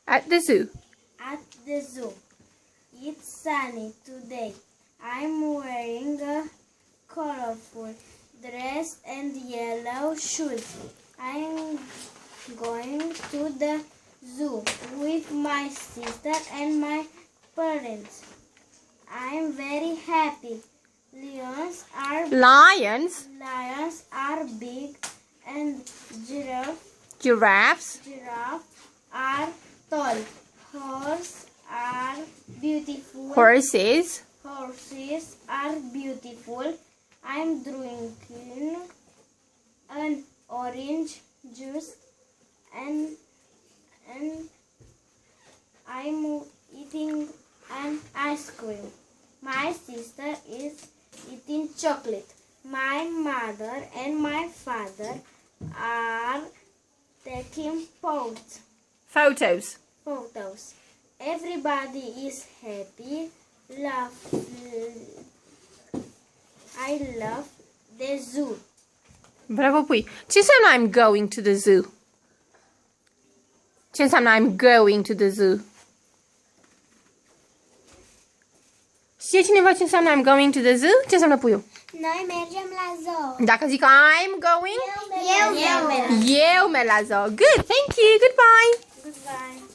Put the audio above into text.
At the zoo. At the zoo. It's sunny today. I'm wearing a colorful dress and yellow shoes. I'm going to the zoo with my sister and my parents. I'm very happy. Lions are big and Giraffes giraffes are tall. Horses Horses are beautiful. I'm drinking an orange juice and I'm eating an ice cream. My sister is eating chocolate. My mother and my father are taking Photos. Everybody is happy. I love the zoo. Bravo, pui. Ce înseamnă I'm going to the zoo? Ce înseamnă I'm going to the zoo? Știe cineva ce înseamnă I'm going to the zoo? Ce înseamnă, puiu? Noi mergem la zoo. Dacă zic I'm going, Eu eu merg la zoo. Good, thank you, goodbye. Goodbye.